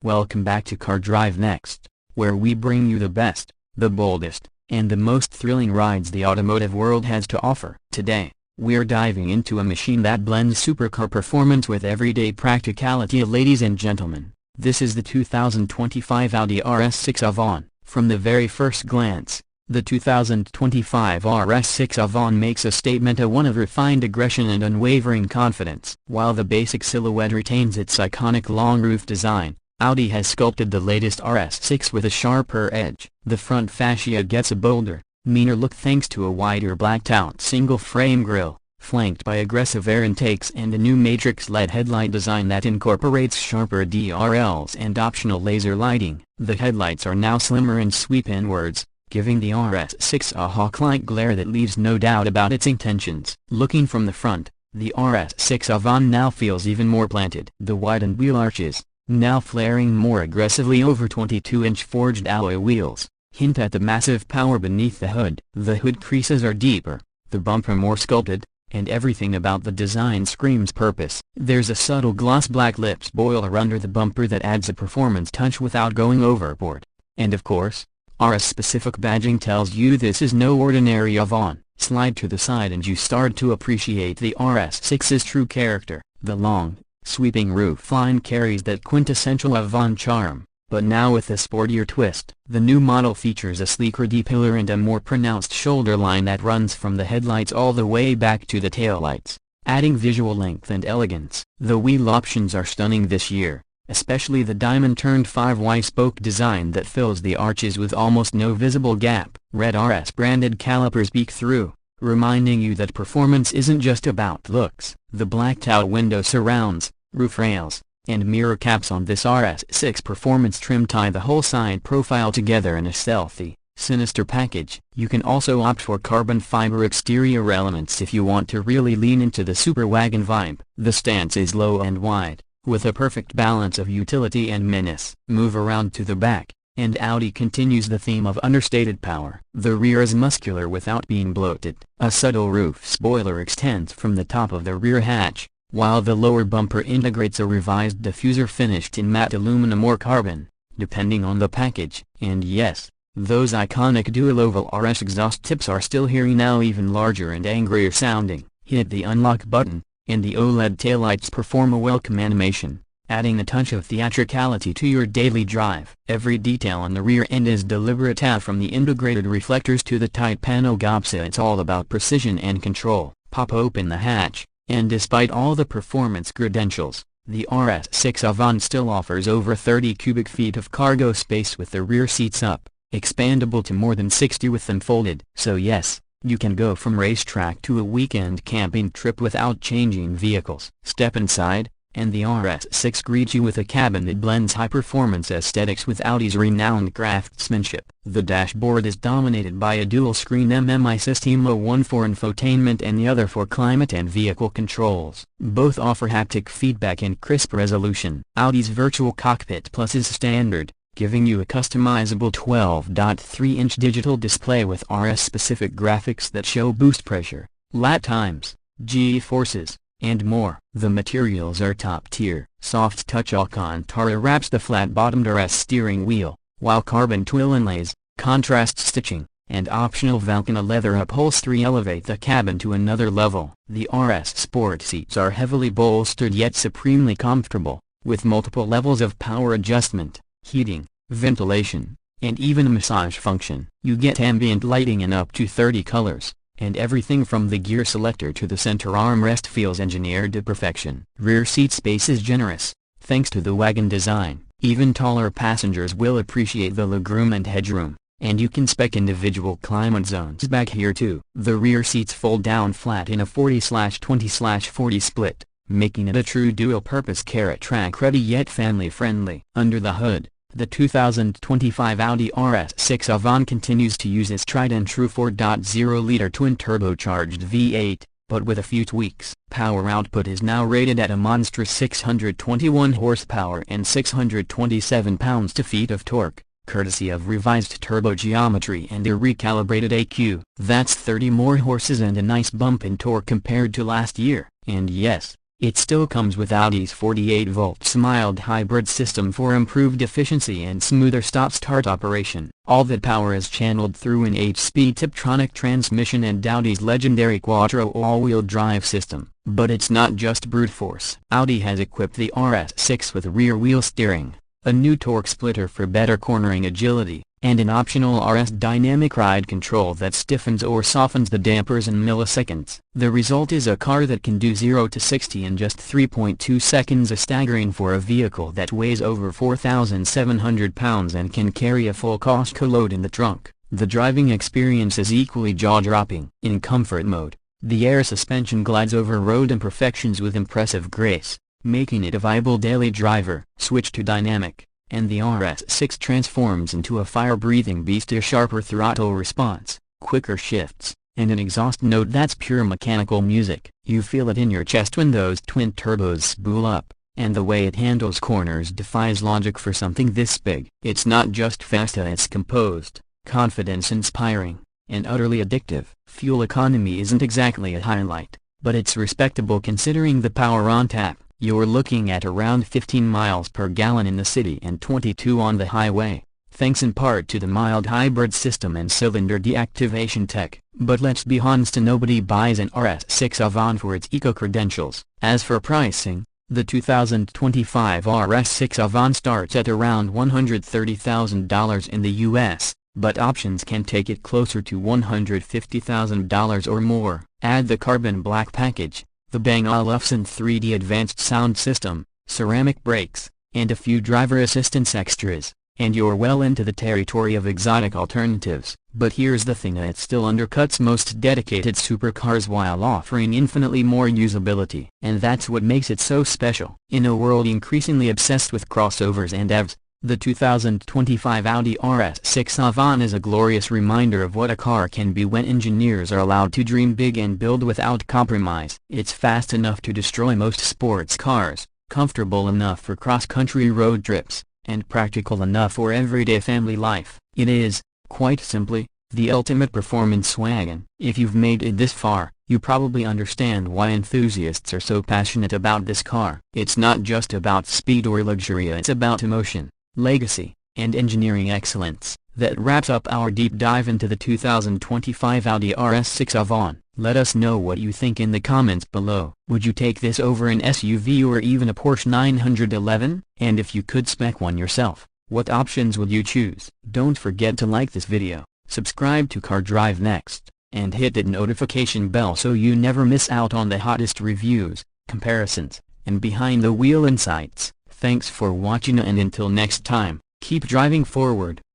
Welcome back to Car Drive Next, where we bring you the best, the boldest, and the most thrilling rides the automotive world has to offer. Today, we're diving into a machine that blends supercar performance with everyday practicality. Ladies and gentlemen, this is the 2025 Audi RS6 Avant. From the very first glance, the 2025 RS6 Avant makes a statement, one of refined aggression and unwavering confidence. While the basic silhouette retains its iconic long roof design, Audi has sculpted the latest RS6 with a sharper edge. The front fascia gets a bolder, meaner look thanks to a wider blacked-out single-frame grille, flanked by aggressive air intakes and a new matrix LED headlight design that incorporates sharper DRLs and optional laser lighting. The headlights are now slimmer and sweep inwards, giving the RS6 a hawk-like glare that leaves no doubt about its intentions. Looking from the front, the RS6 Avant now feels even more planted. The widened wheel arches, now flaring more aggressively over 22-inch forged alloy wheels, hint at the massive power beneath the hood. The hood creases are deeper, the bumper more sculpted, and everything about the design screams purpose. There's a subtle gloss black lip spoiler under the bumper that adds a performance touch without going overboard. And of course, RS-specific badging tells you this is no ordinary Avant. Slide to the side and you start to appreciate the RS6's true character. The long, sweeping roofline carries that quintessential Avant charm, but now with a sportier twist. The new model features a sleeker D-pillar and a more pronounced shoulder line that runs from the headlights all the way back to the taillights, adding visual length and elegance. The wheel options are stunning this year, especially the diamond-turned 5Y-spoke design that fills the arches with almost no visible gap. Red RS-branded calipers peek through, reminding you that performance isn't just about looks. The blacked-out window surrounds, roof rails, and mirror caps on this RS6 performance trim tie the whole side profile together in a stealthy, sinister package. You can also opt for carbon fiber exterior elements if you want to really lean into the super wagon vibe. The stance is low and wide, with a perfect balance of utility and menace. Move around to the back, and Audi continues the theme of understated power. The rear is muscular without being bloated. A subtle roof spoiler extends from the top of the rear hatch, while the lower bumper integrates a revised diffuser finished in matte aluminum or carbon, depending on the package. And yes, those iconic dual-oval RS exhaust tips are still here, now even larger and angrier sounding. Hit the unlock button, and the OLED taillights perform a welcome animation, adding a touch of theatricality to your daily drive. Every detail on the rear end is deliberate, from the integrated reflectors to the tight panel gobs. It's all about precision and control. Pop open the hatch, and despite all the performance credentials, the RS6 Avant still offers over 30 cubic feet of cargo space with the rear seats up, expandable to more than 60 with them folded. So yes, you can go from racetrack to a weekend camping trip without changing vehicles. Step inside, and the RS6 greets you with a cabin that blends high-performance aesthetics with Audi's renowned craftsmanship. The dashboard is dominated by a dual-screen MMI system, one for infotainment and the other for climate and vehicle controls. Both offer haptic feedback and crisp resolution. Audi's Virtual Cockpit Plus is standard, giving you a customizable 12.3-inch digital display with RS-specific graphics that show boost pressure, lap times, G-forces, and more. The materials are top-tier. Soft touch Alcantara wraps the flat-bottomed RS steering wheel, while carbon twill inlays, contrast stitching, and optional Valcana leather upholstery elevate the cabin to another level. The RS sport seats are heavily bolstered yet supremely comfortable, with multiple levels of power adjustment, heating, ventilation, and even a massage function. You get ambient lighting in up to 30 colors, and everything from the gear selector to the center armrest feels engineered to perfection. Rear seat space is generous, thanks to the wagon design. Even taller passengers will appreciate the legroom and headroom, and you can spec individual climate zones back here too. The rear seats fold down flat in a 40/20/40 split, making it a true dual-purpose track ready yet family-friendly. Under the hood, the 2025 Audi RS6 Avant continues to use its tried-and-true 4.0-liter twin-turbocharged V8, but with a few tweaks. Power output is now rated at a monstrous 621 horsepower and 627 pounds-feet of torque, courtesy of revised turbo geometry and a recalibrated AQ. That's 30 more horses and a nice bump in torque compared to last year. And yes, It still comes with Audi's 48-volt mild hybrid system for improved efficiency and smoother stop-start operation. All that power is channeled through an 8-speed Tiptronic transmission and Audi's legendary Quattro all-wheel drive system. But it's not just brute force. Audi has equipped the RS6 with rear-wheel steering, a new torque splitter for better cornering agility, and an optional RS dynamic ride control that stiffens or softens the dampers in milliseconds. The result is a car that can do 0 to 60 in just 3.2 seconds, a staggering for a vehicle that weighs over 4,700 pounds and can carry a full Costco load in the trunk. The driving experience is equally jaw-dropping. In comfort mode, the air suspension glides over road imperfections with impressive grace, making it a viable daily driver. Switch to dynamic, and the RS6 transforms into a fire-breathing beast. A sharper throttle response, quicker shifts, and an exhaust note that's pure mechanical music. You feel it in your chest when those twin turbos spool up, and the way it handles corners defies logic for something this big. It's not just fast, it's composed, confidence-inspiring, and utterly addictive. Fuel economy isn't exactly a highlight, but it's respectable considering the power on tap. You're looking at around 15 miles per gallon in the city and 22 on the highway, thanks in part to the mild hybrid system and cylinder deactivation tech. But let's be honest, nobody buys an RS6 Avant for its eco-credentials. As for pricing, the 2025 RS6 Avant starts at around $130,000 in the US, but options can take it closer to $150,000 or more. Add the carbon black package, the Bang & Olufsen 3D advanced sound system, ceramic brakes, and a few driver assistance extras, and you're well into the territory of exotic alternatives. But here's the thing, it still undercuts most dedicated supercars while offering infinitely more usability. And that's what makes it so special. In a world increasingly obsessed with crossovers and EVs, the 2025 Audi RS6 Avant is a glorious reminder of what a car can be when engineers are allowed to dream big and build without compromise. It's fast enough to destroy most sports cars, comfortable enough for cross-country road trips, and practical enough for everyday family life. It is, quite simply, the ultimate performance wagon. If you've made it this far, you probably understand why enthusiasts are so passionate about this car. It's not just about speed or luxury, it's about emotion, legacy, and engineering excellence. That wraps up our deep dive into the 2025 Audi RS6 Avant. Let us know what you think in the comments below. Would you take this over an SUV or even a Porsche 911? And if you could spec one yourself, what options would you choose? Don't forget to like this video, subscribe to Car Drive Next, and hit that notification bell so you never miss out on the hottest reviews, comparisons, and behind-the-wheel insights. Thanks for watching, and until next time, keep driving forward.